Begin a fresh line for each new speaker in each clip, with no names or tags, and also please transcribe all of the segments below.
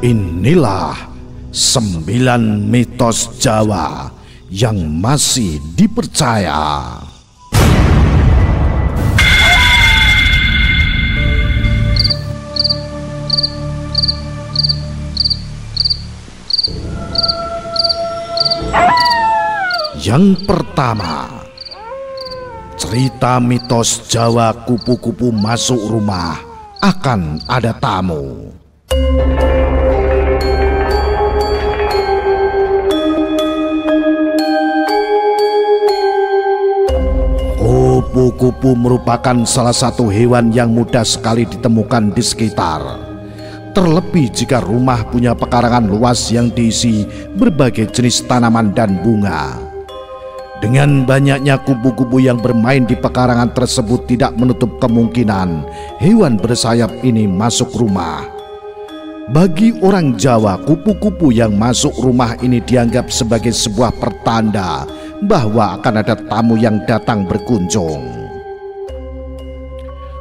Inilah 9 mitos Jawa yang masih dipercaya. Yang pertama, cerita mitos Jawa kupu-kupu masuk rumah akan ada tamu. Kupu-kupu merupakan salah satu hewan yang mudah sekali ditemukan di sekitar. Terlebih jika rumah punya pekarangan luas yang diisi berbagai jenis tanaman dan bunga. Dengan banyaknya kupu-kupu yang bermain di pekarangan tersebut tidak menutup kemungkinan hewan bersayap ini masuk rumah. Bagi orang Jawa, kupu-kupu yang masuk rumah ini dianggap sebagai sebuah pertanda bahwa akan ada tamu yang datang berkunjung.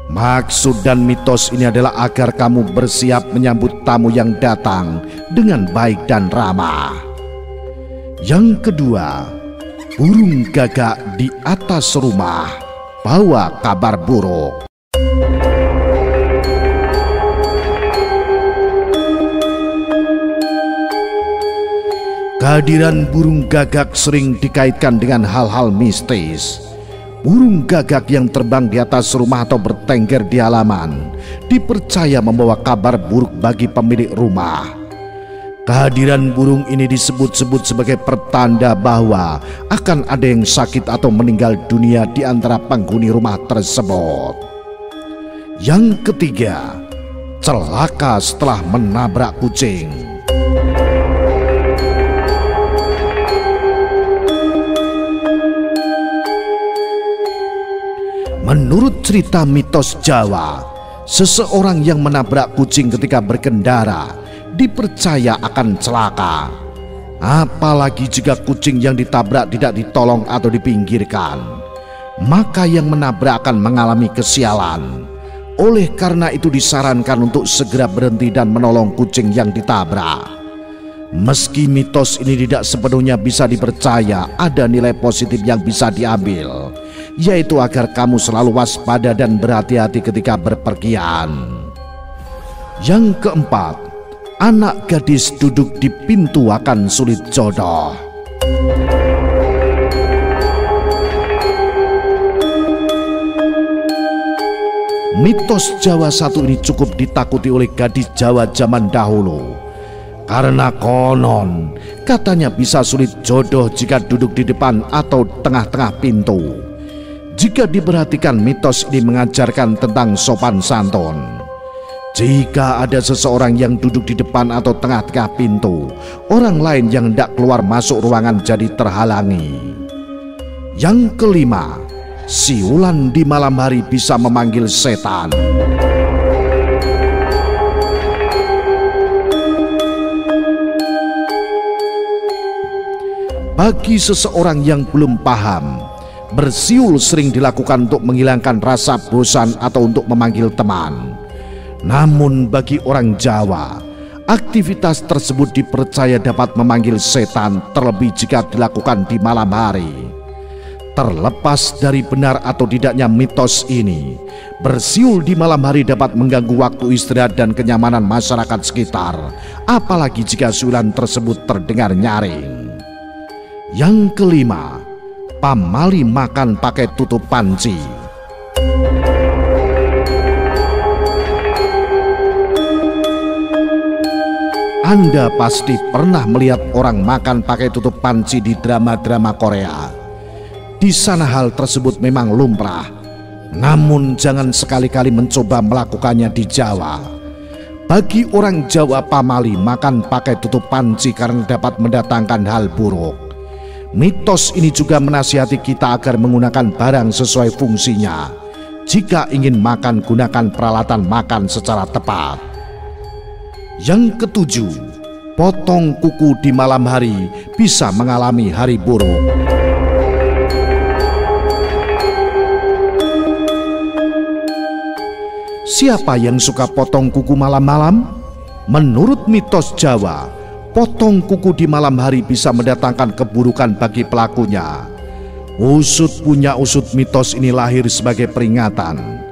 Maksud dan mitos ini adalah agar kamu bersiap menyambut tamu yang datang dengan baik dan ramah. Yang kedua, burung gagak di atas rumah bawa kabar buruk. Kehadiran burung gagak sering dikaitkan dengan hal-hal mistis. Burung gagak yang terbang di atas rumah atau bertengger di halaman dipercaya membawa kabar buruk bagi pemilik rumah. Kehadiran burung ini disebut-sebut sebagai pertanda bahwa akan ada yang sakit atau meninggal dunia di antara penghuni rumah tersebut. Yang ketiga, celaka setelah menabrak kucing. Menurut cerita mitos Jawa, seseorang yang menabrak kucing ketika berkendara dipercaya akan celaka. Apalagi jika kucing yang ditabrak tidak ditolong atau dipinggirkan, maka yang menabrak akan mengalami kesialan. Oleh karena itu disarankan untuk segera berhenti dan menolong kucing yang ditabrak. Meski mitos ini tidak sepenuhnya bisa dipercaya, ada nilai positif yang bisa diambil, yaitu agar kamu selalu waspada dan berhati-hati ketika berpergian. Yang keempat, anak gadis duduk di pintu akan sulit jodoh. Mitos Jawa satu ini cukup ditakuti oleh gadis Jawa zaman dahulu. Karena konon katanya bisa sulit jodoh jika duduk di depan atau tengah-tengah pintu. Jika diperhatikan, mitos ini mengajarkan tentang sopan santun. Jika ada seseorang yang duduk di depan atau tengah-tengah pintu, orang lain yang hendak keluar masuk ruangan jadi terhalangi. Yang kelima, siulan di malam hari bisa memanggil setan. Bagi seseorang yang belum paham, bersiul sering dilakukan untuk menghilangkan rasa bosan atau untuk memanggil teman. Namun bagi orang Jawa, aktivitas tersebut dipercaya dapat memanggil setan, terlebih jika dilakukan di malam hari. Terlepas dari benar atau tidaknya mitos ini, bersiul di malam hari dapat mengganggu waktu istirahat dan kenyamanan masyarakat sekitar, apalagi jika siulan tersebut terdengar nyaring. Yang kelima, pamali makan pakai tutup panci. Anda pasti pernah melihat orang makan pakai tutup panci di drama-drama Korea. Di sana hal tersebut memang lumrah. Namun jangan sekali-kali mencoba melakukannya di Jawa. Bagi orang Jawa, pamali makan pakai tutup panci karena dapat mendatangkan hal buruk. Mitos ini juga menasihati kita agar menggunakan barang sesuai fungsinya. Jika ingin makan, gunakan peralatan makan secara tepat. Yang ketujuh, potong kuku di malam hari bisa mengalami hari buruk. Siapa yang suka potong kuku malam-malam? Menurut mitos Jawa, potong kuku di malam hari bisa mendatangkan keburukan bagi pelakunya. Usut punya usut, mitos ini lahir sebagai peringatan.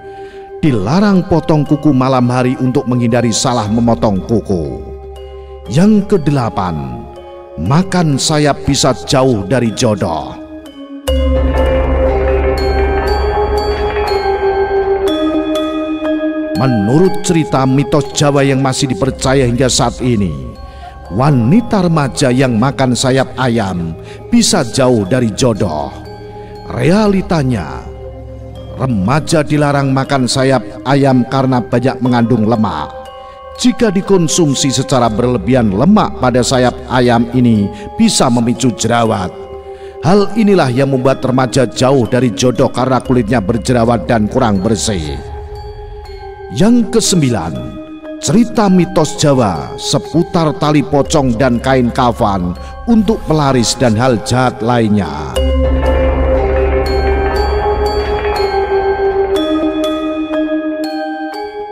Dilarang potong kuku malam hari untuk menghindari salah memotong kuku. Yang kedelapan, makan sayap bisa jauh dari jodoh. Menurut cerita mitos Jawa yang masih dipercaya hingga saat ini, wanita remaja yang makan sayap ayam bisa jauh dari jodoh. Realitanya, remaja dilarang makan sayap ayam karena banyak mengandung lemak. Jika dikonsumsi secara berlebihan, lemak pada sayap ayam ini bisa memicu jerawat. Hal inilah yang membuat remaja jauh dari jodoh karena kulitnya berjerawat dan kurang bersih. Yang kesembilan, cerita mitos Jawa seputar tali pocong dan kain kafan untuk pelaris dan hal jahat lainnya.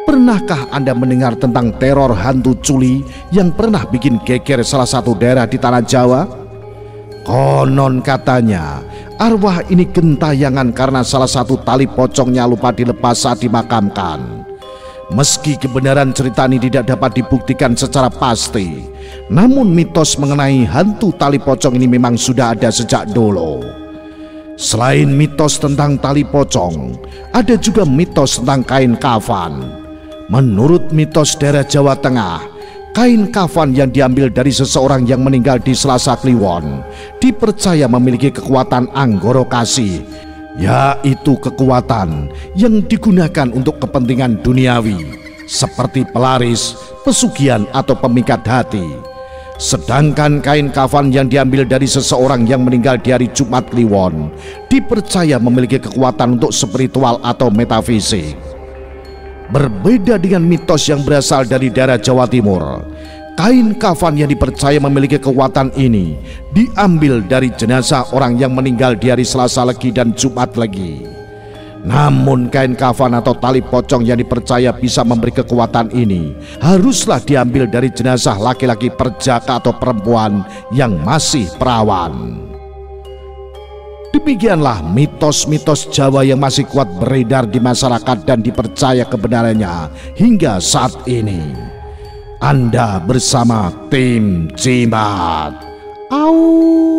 Pernahkah Anda mendengar tentang teror hantu culi yang pernah bikin geger salah satu daerah di tanah Jawa? Konon katanya, arwah ini gentayangan karena salah satu tali pocongnya lupa dilepas saat dimakamkan. Meski kebenaran cerita ini tidak dapat dibuktikan secara pasti, namun mitos mengenai hantu tali pocong ini memang sudah ada sejak dulu. Selain mitos tentang tali pocong, ada juga mitos tentang kain kafan. Menurut mitos daerah Jawa Tengah, kain kafan yang diambil dari seseorang yang meninggal di Selasa Kliwon dipercaya memiliki kekuatan anggoro kasih, yaitu kekuatan yang digunakan untuk kepentingan duniawi seperti pelaris, pesugihan atau pemikat hati. Sedangkan kain kafan yang diambil dari seseorang yang meninggal di hari Jumat Kliwon dipercaya memiliki kekuatan untuk spiritual atau metafisik. Berbeda dengan mitos yang berasal dari daerah Jawa Timur, kain kafan yang dipercaya memiliki kekuatan ini diambil dari jenazah orang yang meninggal di hari Selasa Legi dan Jumat Legi. Namun kain kafan atau tali pocong yang dipercaya bisa memberi kekuatan ini haruslah diambil dari jenazah laki-laki perjaka atau perempuan yang masih perawan. Demikianlah mitos-mitos Jawa yang masih kuat beredar di masyarakat dan dipercaya kebenarannya hingga saat ini. Anda bersama tim Jimat. Au.